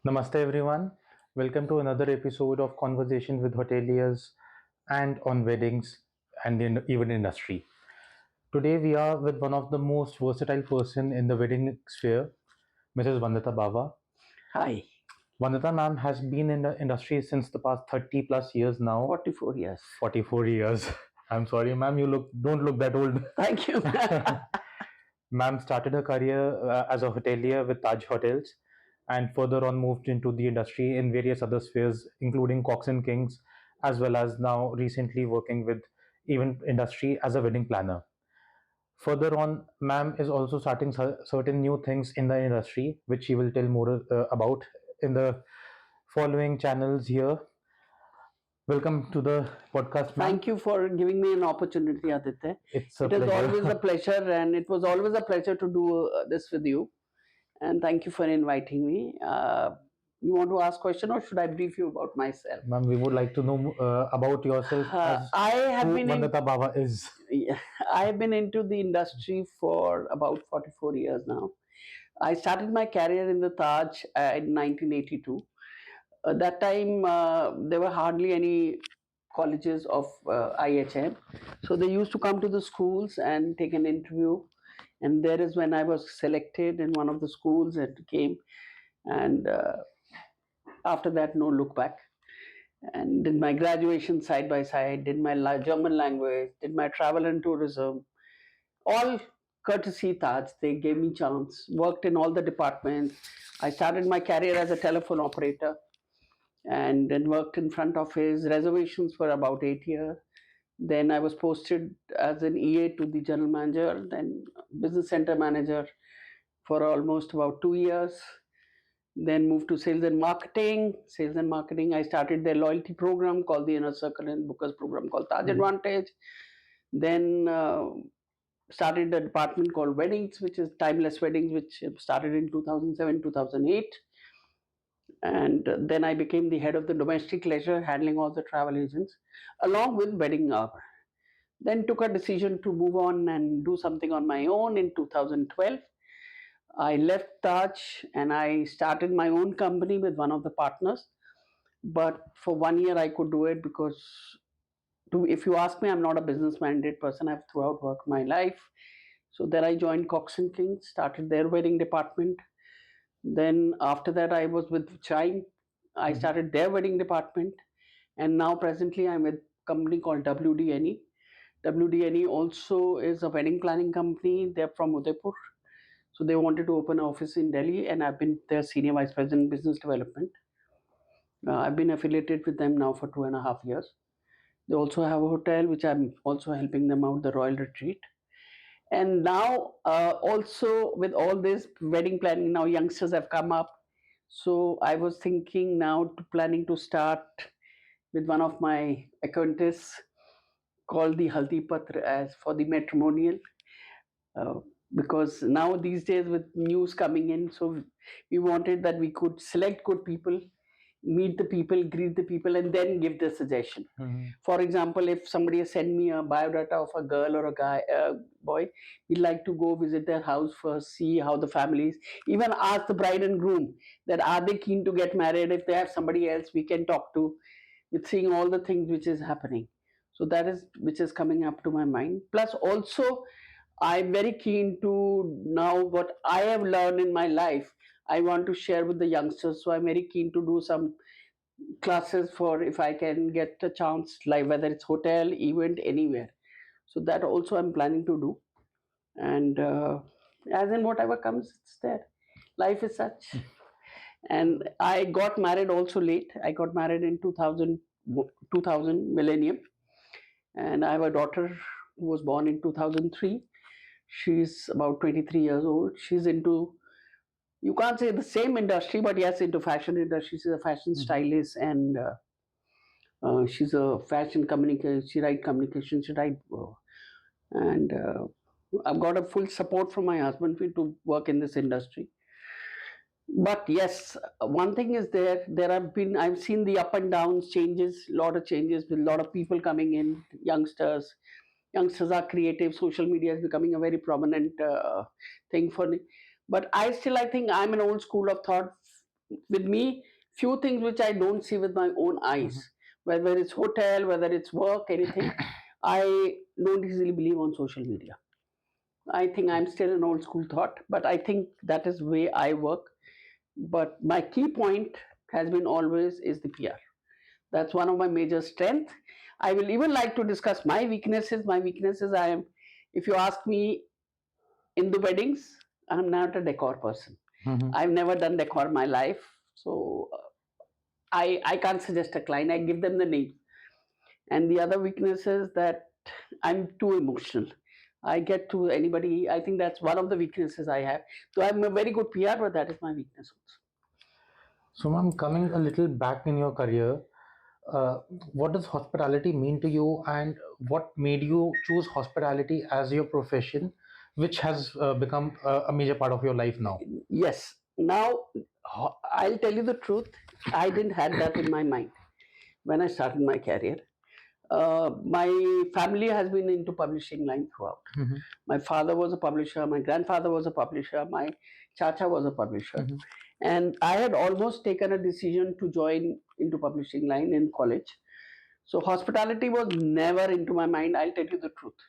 Namaste everyone. Welcome to another episode of Conversation with Hoteliers and on weddings and in even industry. Today we are with one of the most versatile person in the wedding sphere, Mrs. Vandita Bawa. Hi, Vandita ma'am has been in the industry since the past 30 plus years now. 44 years. 44 years. I'm sorry, ma'am, you don't look that old. Thank you. Ma'am started her career as a hotelier with Taj Hotels and further on moved into the industry in various other spheres, including Cox and Kings, as well as now recently working with event industry as a wedding planner. Further on, ma'am is also starting certain new things in the industry, which she will tell more about in the following channels here. Welcome to the podcast, ma'am. Thank you for giving me an opportunity, Aditya. It's a It is pleasure. always a pleasure, and it was always a pleasure to do this with you. And thank you for inviting me. You want to ask question, or should I brief you about myself? Ma'am, we would like to know about yourself as I have who been in, Vandita Baba is. I have been into the industry for about 44 years now. I started my career in the Taj in 1982. That time, there were hardly any colleges of IHM. So they used to come to the schools and take an interview. And there is when I was selected in one of the schools and came. And after that, no look back. And did my graduation side by side, did my German language, did my travel and tourism, all courtesy Taj. They gave me chance, worked in all the departments. I started my career as a telephone operator and then worked in front office reservations for about 8 years. Then I was posted as an EA to the general manager, then business center manager for almost about 2 years. Then moved to sales and marketing. Sales and marketing, I started their loyalty program called the Inner Circle and Bookers program called Taj Advantage. Then started a department called Weddings, which is Timeless Weddings, which started in 2007, 2008. And then I became the head of the domestic leisure, handling all the travel agents, along with wedding hour. Then took a decision to move on and do something on my own in 2012. I left Taj and I started my own company with one of the partners. But for 1 year, I could do it because, if you ask me, I'm not a business minded person. I've throughout worked my life. So then I joined Cox and Kings, started their wedding department. Then after that, I was with Chime. I started their wedding department. And now presently I'm with a company called WDNE. WDNE also is a wedding planning company. They're from Udaipur. So they wanted to open an office in Delhi, and I've been their senior vice president business development. I've been affiliated with them now for 2.5 years. They also have a hotel, which I'm also helping them out, the Royal Retreat. And now, also with all this wedding planning, now youngsters have come up. So I was thinking now planning to start with one of my acquaintances called the Haldipatr as for the matrimonial. Uh, because now these days with news coming in, so we wanted that we could select good people, meet the people, greet the people, and then give the suggestion. For example, if somebody has sent me a biodata of a girl or a guy, boy, we'd like to go visit their house first, see how the family is, even ask the bride and groom that are they keen to get married. If they have somebody else we can talk to, with seeing all the things which is happening. So that is which is coming up to my mind. Plus also, I'm very keen to now what I have learned in my life, I want to share with the youngsters. So I'm very keen to do some classes for if I can get a chance, like whether it's hotel, event, anywhere. So that also I'm planning to do. And as in whatever comes, it's there. Life is such. And I got married also late. I got married in 2000 millennium. And I have a daughter who was born in 2003. She's about 23 years old. She's into, you can't say the same industry, but yes, into fashion industry. She's a fashion stylist, and she's a fashion communication. She write communication. She write, and I've got a full support from my husband to work in this industry. But yes, one thing is there. I've seen the up and downs, changes, lot of changes with a lot of people coming in, youngsters, youngsters are creative. Social media is becoming a very prominent thing for me. But I think I'm an old school of thought. With me, few things which I don't see with my own Mhm. eyes, whether it's hotel, whether it's work, anything, I don't easily believe on social media. I think I'm still an old school thought, but I think that is the way I work. But my key point has been always is the PR. That's one of my major strengths. I will even like to discuss my weaknesses. My weaknesses, I am, if you ask me in the weddings, I'm not a decor person. Mhm. I've never done decor in my life. So I can't suggest a client. I give them the name. And the other weakness is that I'm too emotional. I get to anybody. I think that's one of the weaknesses I have. So I'm a very good PR, but that is my weakness also. So, ma'am, coming a little back in your career, uh, what does hospitality mean to you, and what made you choose hospitality as your profession, which has become a major part of your life now? Yes. Now, I'll tell you the truth. I didn't had that in my mind when I started my career. My family has been into publishing line throughout. Mhm. My father was a publisher, my grandfather was a publisher, my chacha was a publisher. Mhm. And I had almost taken a decision to join into publishing line in college. So hospitality was never into my mind, I'll tell you the truth.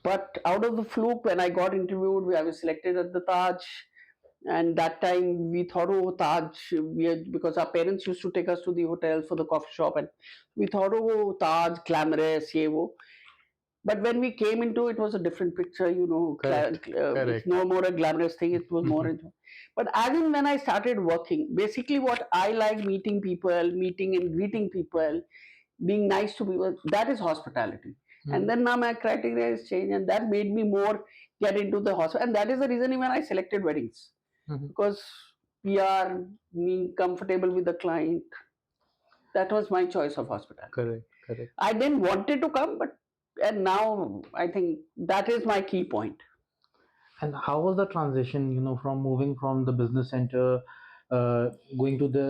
But out of the fluke, when I got interviewed, I was selected at the Taj. And that time we thought, oh, Taj, because our parents used to take us to the hotel for the coffee shop. And we thought, oh, Taj, glamorous, ye wo. But when we came into it, was a different picture, Correct. it's Correct. no more a glamorous thing, it was more Mhm. into. But as in when I started working, basically what I like meeting people, meeting and greeting people, being nice to people, that is hospitality. And Mhm. then now my criteria has changed, and that made me more get into the hospital. And that is the reason even I selected weddings Mhm. because we are being comfortable with the client. That was my choice of hospitality. Correct. Correct. I didn't want it to come, but and now I think that is my key point. And how was the transition, from moving from the business center, going to the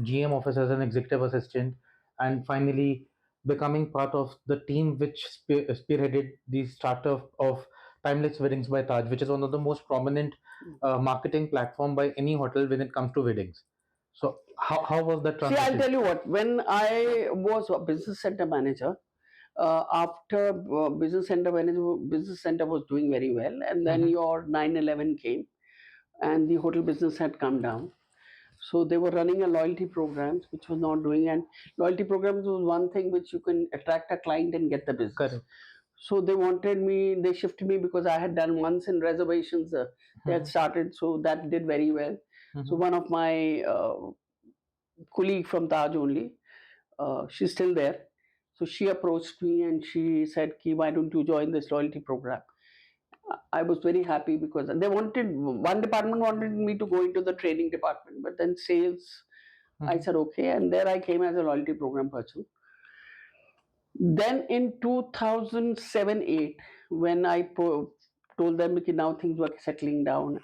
GM office as an executive assistant, and finally becoming part of the team which spearheaded the startup of Timeless Weddings by Taj, which is one of the most prominent marketing platform by any hotel when it comes to weddings. So how was that See, I'll transition? tell you what. When I was a business center manager, after business center was doing very well, and then Mhm. your 9/11 came, and the hotel business had come down. So they were running a loyalty programs, which was not doing, and loyalty programs was one thing which you can attract a client and get the business. Correct. So they wanted me, they shifted me because I had done once in reservations. They had Mhm. started, so that did very well. So Mhm. one of my colleague from Taj only, she's still there. So she approached me and she said, Ki, why don't you join this loyalty program? I was very happy because they wanted, one department wanted me to go into the training department, but then sales, I Mhm. said, okay. And there I came as a loyalty program person. Then in 2007 8, when I told them that now things were settling down.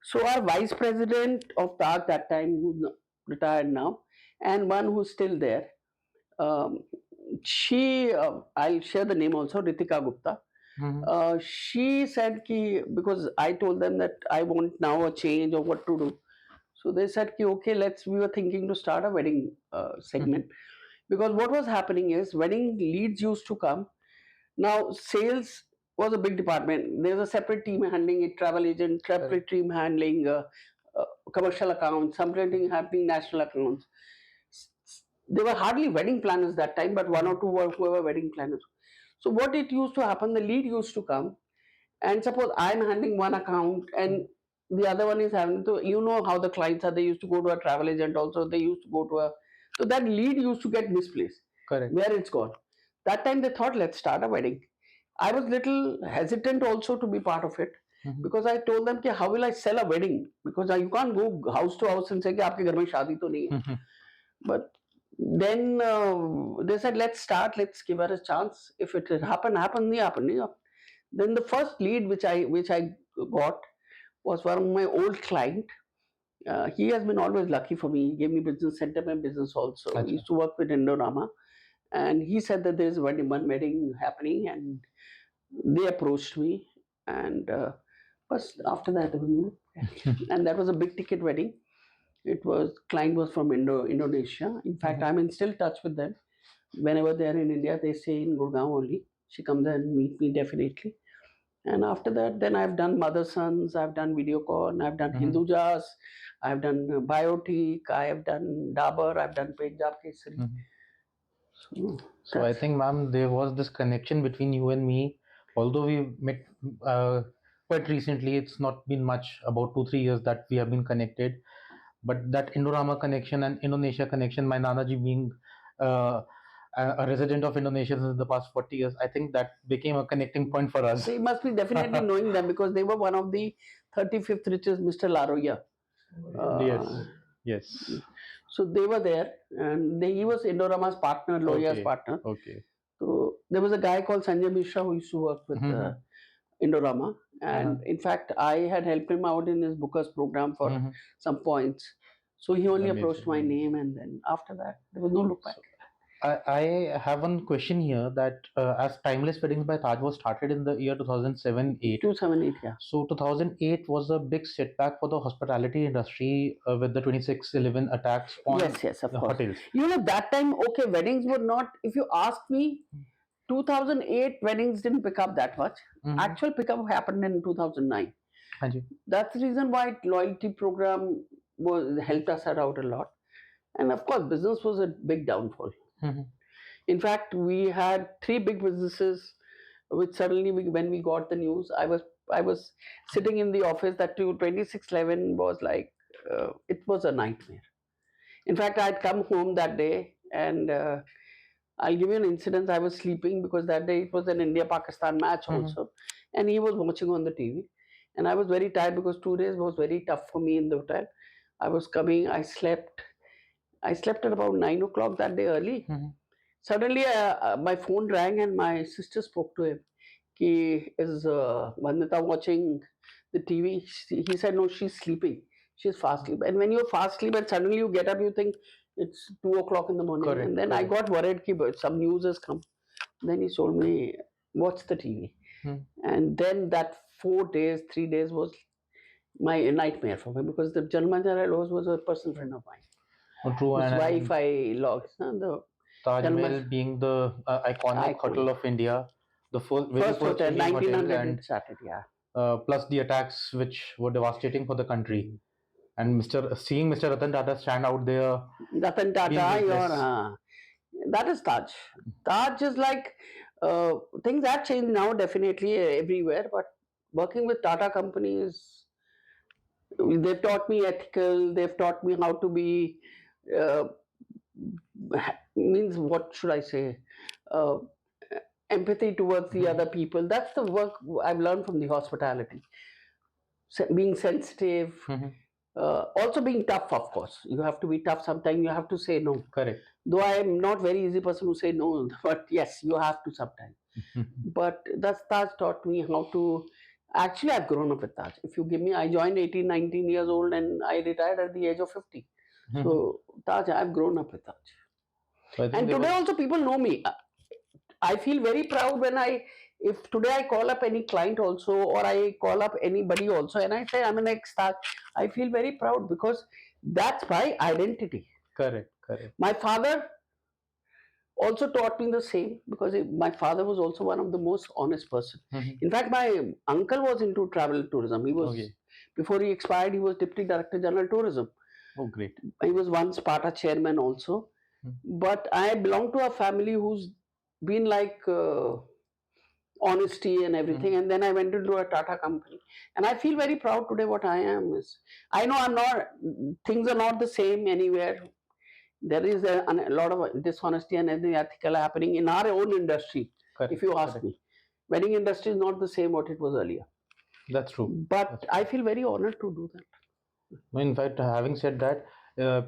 So our vice president of TAG that time, who's retired now, and one who's still there, um, I'll share the name also, Ritika Gupta. Mhm. She said ki, because I told them that I want now a change of what to do. So they said ki, okay, we were thinking to start a wedding Mhm. segment. Because what was happening is wedding leads used to come. Now sales was a big department. There's a separate team handling it, travel agent, Correct. separate team handling commercial accounts, something happening national accounts. There were hardly wedding planners that time, but one or Mhm. two were who were wedding planners. So what it used to happen, the lead used to come, and suppose I'm handling one account and Mhm. the other one is having to, you know how the clients are. They used to go to a travel agent also. They used to go to a, so that lead used to get misplaced. Correct. Where it's gone. That time they thought, let's start a wedding. I was little hesitant also to be part of it Mhm. because I told them, कि, how will I sell a wedding? Because you can't go house to house and say, कि, आपके घर में शादी तो नहीं है. Mhm. But then they said, let's start, let's give her a chance. If it happen, happen, nahi happen, nahi happen. Then the first lead which I got was one of my old client. He has been always lucky for me. He gave me business center and business also. He Acha. used to work with Indorama. and he said that there's one wedding happening, and they approached me, and first after that there was no, and that was a big ticket wedding. It was client was from Indonesia. In fact, I'm in still touch with them. Whenever they're in India, they stay in Gurgaon only. She comes and meet me definitely. And after that, then I've done mother sons, I've done videocon, I've done Hindu Jas, I've done biotic, I have done Dabur, I've done Punjab Kesari. So, So I think, ma'am, there was this connection between you and me. Although we met quite recently, it's not been much, about 2 3 years that we have been connected. But that Indorama connection and Indonesia connection, my Nanaji being uh, a resident of Indonesia since the past 40 years, I think that became a connecting point for us. so you must be definitely knowing them because they were one of the 35th richest Mr. Laroya. Yes, yes. So they were there, and he was Indorama's partner, Loya's Okay, partner. okay. So there was a guy called Sanjay Mishra who used to work with Indorama, and in fact, I had helped him out in his Booker's program for some points. So he only approached my name, and then after that, there was no look back. I have one question here that as Timeless Weddings by Taj was started in the year 2007-8. 278, yeah. So 2008 was a big setback for the hospitality industry with the 26/11 attacks on Yes, of the course. hotels. You know, that time, okay, weddings were not, if you ask me, 2008 weddings didn't pick up that much. Actual pickup happened in 2009. Hanji. That's the reason why loyalty program was helped us out a lot. And of course, business was a big downfall. In fact, we had three big businesses, which suddenly, when we got the news, I was sitting in the office. That 2611 was like it was a nightmare. In fact, I'd come home that day, and I'll give you an incident. I was sleeping because that day it was an India-Pakistan match also, and he was watching on the TV, and I was very tired because 2 days was very tough for me in the hotel. I was coming. I slept. I slept at about 9 o'clock that day early. Suddenly, my phone rang and my sister spoke to him. He is Vandita watching the TV. He said, no, she's sleeping. She's fast asleep. And when you're fast asleep and suddenly you get up, you think it's 2 o'clock in the morning. Correct, And then I correct. got worried that some news has come. Then he told me, watch the TV. And then that 4 days, 3 days was my nightmare for me because the general manager I lost was a personal friend of mine. True, His and wife I lost. The Taj general Mahal being the iconic hotel of India, the very first first hotel, Indian hotel, 1900 and it started, yeah. plus the attacks which were devastating for the country. And seeing Mr. Ratan Tata stand out there, Ratan being Tata, witness. that is Taj. Taj is like things have changed now, definitely everywhere. But working with Tata companies, they've taught me ethical. They've taught me how to be. Uh, Means what should I say? Uh, Empathy towards the other people. That's the work I've learned from the hospitality. Being sensitive, also being tough, of course. You have to be tough sometimes. You have to say no. Correct. Though I am not very easy person who say no, but yes, you have to sometimes. But that's Taj taught me how to. Actually, I've grown up with Taj. If you give me, I joined 18, 19 years old and I retired at the age of 50. So, Taj, I've grown up with Taj. So And today also people know me. I feel very proud when if today I call up any client also or I call up anybody also and I say I'm an ex-Taj, I feel very proud because that's my identity. Correct, correct. My father also taught me the same because my father was also one of the most honest person. In fact, my uncle was into travel tourism. He was before he expired, he was deputy director general tourism. Oh, great. He was once Sparta chairman also. But I belong to a family who's been like honesty and everything. And then I went into a Tata company, and I feel very proud today. What I am is, I know I'm not. Things are not the same anywhere. There is a lot of dishonesty and unethical happening in our own industry. Correct, if you ask correct. me, wedding industry is not the same what it was earlier. That's true. But That's I feel very honored to do that. In fact, having said that,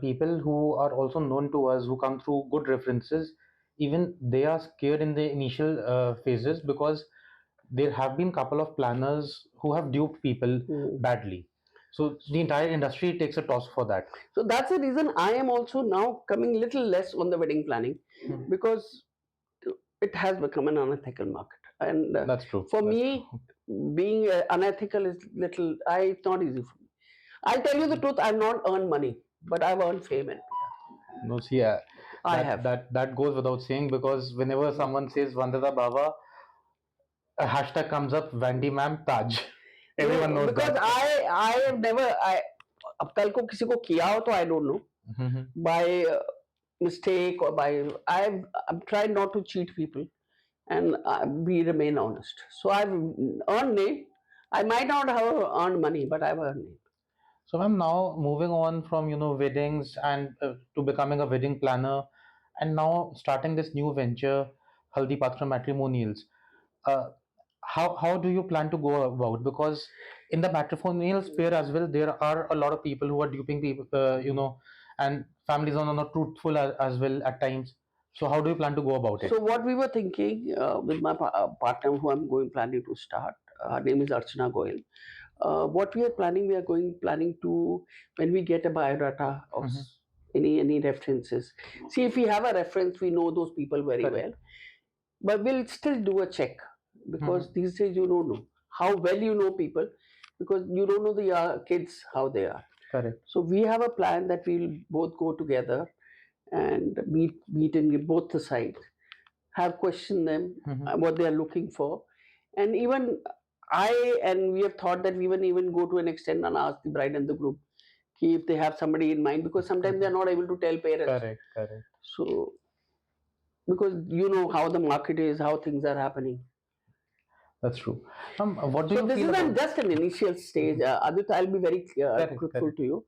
people who are also known to us who come through good references, even they are scared in the initial phases because there have been couple of planners who have duped people badly. So the entire industry takes a toss for that. So that's the reason I am also now coming little less on the wedding planning because it has become an unethical market. And That's true. for That's me, true. being unethical is little. It's not easy for me. I'll tell you the truth. I've not earned money, but I've earned fame and No, see, PR. I have. that goes without saying, because whenever someone says Vandita Bawa, a hashtag comes up, Vandy ma'am Taj. Everyone No, knows because that. I have never I अब कल को किसी को किया हो तो I don't know Mhm. by mistake or by I've tried not to cheat people and we remain honest. So I've earned name. I might not have earned money, but I've earned name. So I'm now moving on from weddings and to becoming a wedding planner, and now starting this new venture, Haldipatr Matrimonials. Uh, how do you plan to go about? Because in the matrimonial sphere as well, there are a lot of people who are duping people, and families are not truthful as well at times. So how do you plan to go about it? So what we were thinking with my partner, who I'm going planning to start, her name is Archana Goel. What we are planning, we are planning to when we get a biodata of Hmm. any references. See, if we have a reference, we know those people very well, Correct. but we'll still do a check Hmm. because these days you don't know how well you know people because you don't know the kids how they are. Correct. So we have a plan that we'll both go together and meet in both the sides, have questioned them Hmm. what they are looking for, and even we have thought that we even go to an extent and ask the bride and the groom if they have somebody in mind because sometimes they are not able to tell parents. Correct. Correct. So because you know how the market is, how things are happening. That's true. What do So you this feel is about? just an initial stage. Aditya, I'll be very Correct. truthful Correct. to you.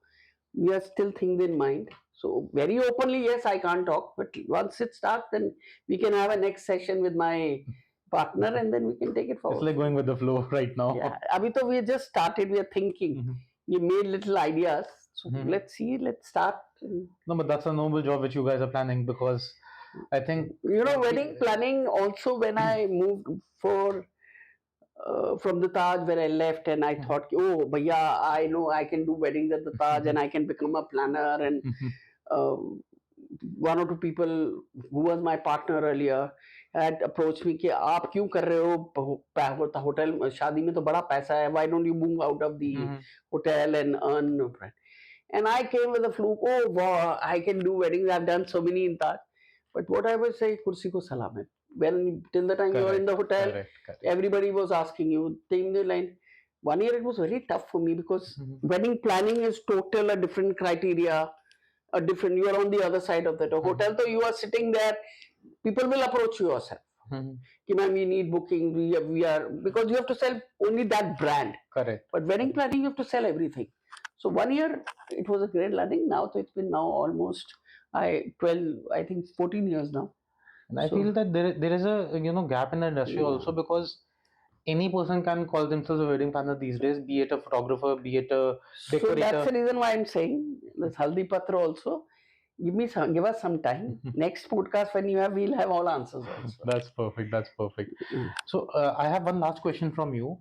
We are still things in mind. So very openly, yes, I can't talk. But once it starts, then we can have a next session with my partner, and then we can take it It's forward like from going there. with the flow right Yeah, now. Abhi to we just started. We are thinking. Mhm. We made little ideas. So Mhm. let's see. Let's start. No, but that's a noble job which you guys are planning, because I think You know, wedding planning. Also, when I moved for from the Taj where I left, and I thought, oh, but yeah, I know I can do weddings at the Taj, and I can become a planner. And um, one or two people who was my partner earlier had approached me कि आप क्यों कर रहे हो hotel शादी में तो बड़ा पैसा है why don't you move out of the hotel and earn and I came with a fluke oh wow I can do weddings I've done so many in Taj but what I would say kursi ko salam hai when till the time you're in correct, the hotel correct, correct. everybody was asking you thing the line 1 year it was very tough for me because Mhm. wedding planning is total a different criteria a different you are on the other side of that a hotel so you are sitting there people will approach you yourself Mhm. कि man we need booking we are because you have to sell only that brand Correct. but wedding Correct. planning you have to sell everything so 1 year it was a great learning now so it's been now almost I 12 I think 14 years now And I so feel that there is a gap in the industry yeah. also, because any person can call themselves a wedding planner these days, be it a photographer, be it a So that's decorator. the reason why I'm saying this Haldipatr also give us some time next podcast when you have we'll have all answers also. That's perfect. That's perfect. Mm. So I have one last question from you.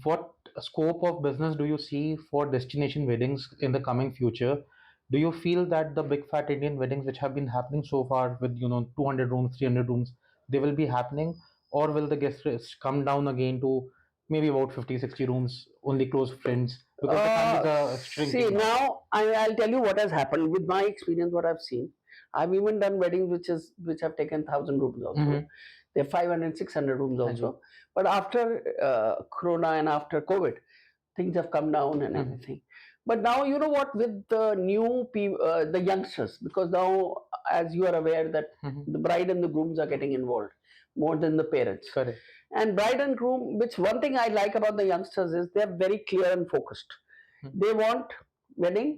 What scope of business do you see for destination weddings in the coming future? Do you feel that the big fat Indian weddings which have been happening so far with 200 rooms, 300 rooms, they will be happening, or will the guest list come down again to maybe about 50, 60 rooms, only close friends, because the families are See shrinking now? now I'll tell you what has happened with my experience what I've seen I've even done weddings which have taken 1,000 rooms also Mm-hmm. they're 500 600 rooms Haji. also but after corona and after covid things have come down and Mhm. everything but now you know what with the new people the youngsters because now as you are aware that Mhm. the bride and the grooms are getting involved more than the parents Correct. and bride and groom which one thing I like about the youngsters is they're very clear and focused Mhm. they want wedding,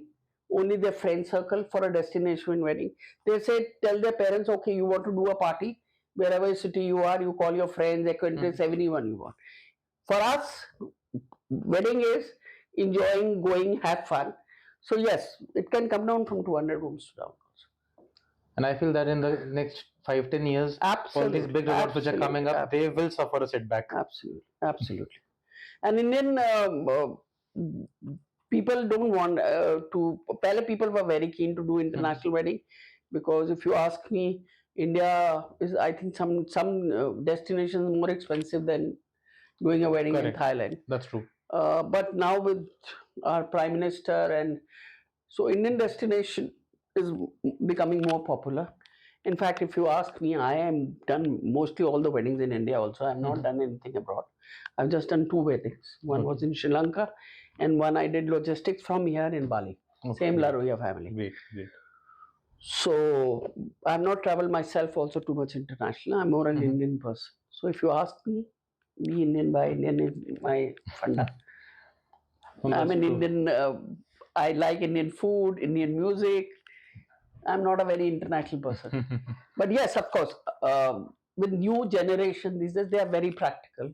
only their friend circle for a destination wedding. They say, tell their parents, okay, you want to do a party, wherever city you are, you call your friends, acquaintances, Mhm. everyone you want. For us, wedding is enjoying, going, have fun. So yes, it can come down from 200 rooms to down. And I feel that in the next 5, 10 years, all these Absolutely, big resorts which are absolutely, coming up, they absolutely, will suffer a setback. absolutely, absolutely. And Indian people don't want to. Pehले people were very keen to do Mhm. international wedding because if you ask me, India is, I think, some destinations more expensive than doing a wedding in Correct. Thailand. That's true. But now with our Prime Minister, and so Indian destination is becoming more popular. In fact, if you ask me, I am done mostly all the weddings in India also. I have not done anything abroad. I've just done two weddings. One was in Sri Lanka, and one I did logistics from here in Bali. Same La Roya family. Great, great. So I've not traveled myself also too much international. I'm more an Indian person. So if you ask me, be Indian by Indian is my funda. I'm an Indian. I like Indian food, Indian music. I'm not a very international person. But yes, of course, with new generation these days, they are very practical.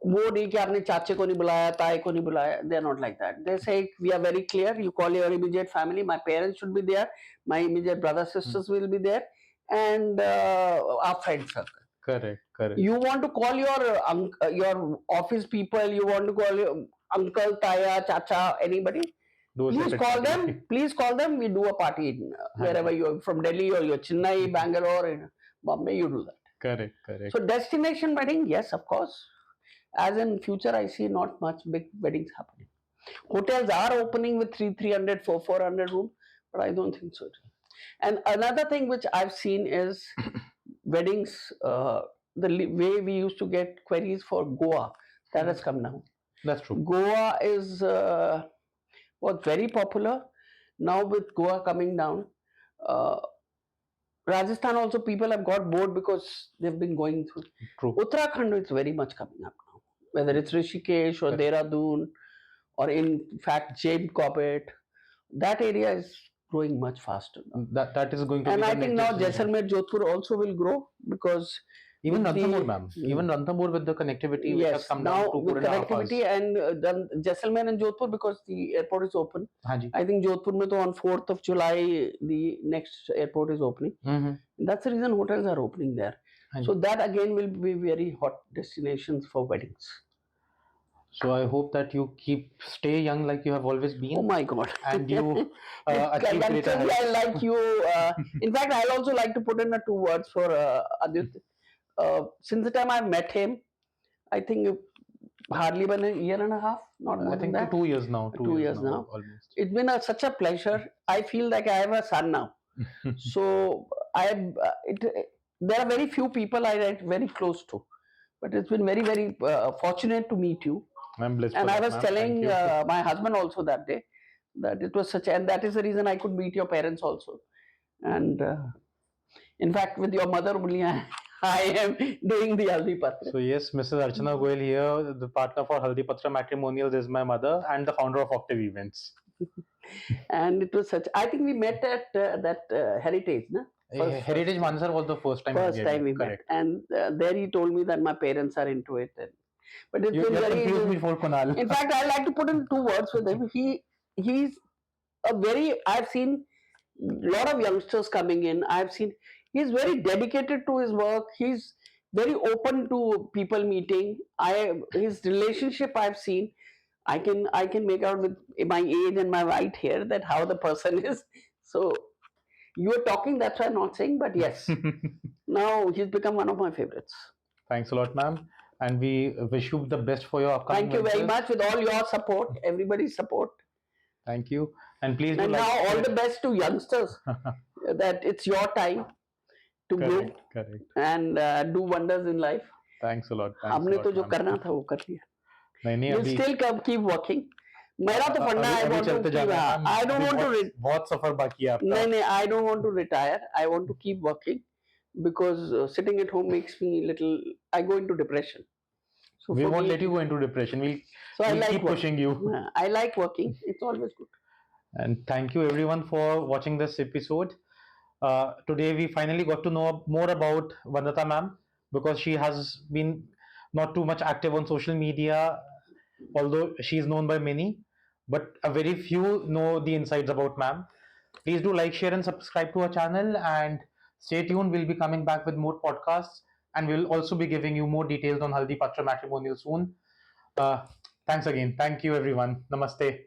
वो नहीं कि आपने चाचे को नहीं बुलाया, ताए को नहीं बुलाया. They are not like that. They say we are very clear. You call your immediate family. My parents should be there. My immediate brothers sisters will be there, and our friend circle. Correct, correct. You want to call your office people. You want to call your uncle, taya, chacha, anybody. Please call them. Please call them. We do a party in, wherever you're from, Delhi or you're Chennai, Bangalore, in Bombay. You do that. Correct, correct. So destination wedding, yes, of course. As in future, I see not much big weddings happening. Hotels are opening with 300, 400 rooms, but I don't think so. And another thing which I've seen is weddings. Way we used to get queries for Goa, that has come now. That's true. Goa is was very popular. Now with Goa coming down, Rajasthan also people have got bored because they've been going through. True. Uttarakhand is very much coming up now, whether it's Rishikesh or Dehradun, or in fact Jain Corbett, that area is growing much faster now. That is going to. And be I the think next now destination. Jaisalmer, Jodhpur also will grow because even with the- Ranthambore, ma'am. Even Ranthambore with the connectivity, which has yes, come now down to with 4.5 connectivity hours. and Jaisalmer and Jodhpur, because the airport is open. Hanji. I think Jodhpur mein to on 4th of July the next airport is opening. That's the reason hotels are opening there. So that again will be very hot destinations for weddings. So I hope that you stay young like you have always been. Oh my God! And you achieve greater Youngsters, heights. I like you. In fact, I'll also like to put in two words for Aditya. Since the time I met him, I think hardly been a year and a half, not more I than think that. 2 years now. 2 years now. Almost. It's been such a pleasure. I feel like I have a son now. So there are very few people I write very close to, but it's been very, very fortunate to meet you. I'm blessed. And for I that, was ma'am. telling Thank you. my husband also that day that it was and that is the reason I could meet your parents also. And in fact, with your mother only, I am doing the Haldipatr. So yes, Mrs. Archana Goel here, the partner for Haldipatr Matrimonials, is my mother and the founder of Octave events. And it was I think we met at that Heritage, no? Heritage Mansar was the first time. We met, and there he told me that my parents are into it. But it's been very. Confused me for Kunal. In fact, I like to put in two words with him. He's a very. I've seen a lot of youngsters coming in. I've seen he's very dedicated to his work. He's very open to people meeting. His relationship I've seen. I can make out with my age and my white hair that how the person is. So you are talking, that's why I'm not saying, but yes. Now he's become one of my favorites. Thanks a lot, ma'am. And we wish you the best for your upcoming. Thank you very much, with all your support, everybody's support. Thank you. And please and now all the best to youngsters, that it's your time to grow and do wonders in life. Thanks a lot. हमने तो जो करना था वो कर लिया. You'll still keep working. मेरा तो फंडा I want to I don't want to बहुत सफर बाकी है आपका. नहीं I don't want to retire. I want to keep working because sitting at home makes me little. I go into depression. So we won't let you go into depression. We'll keep pushing you. I like working. It's always good. And thank you everyone for watching this episode. Today we finally got to know more about Vandita ma'am, because she has been not too much active on social media, although she is known by many, but a very few know the insides about ma'am. Please do like, share and subscribe to our channel, and stay tuned. We'll be coming back with more podcasts, and we'll also be giving you more details on Haldipatr Matrimonial soon. Thanks again. Thank you everyone. Namaste.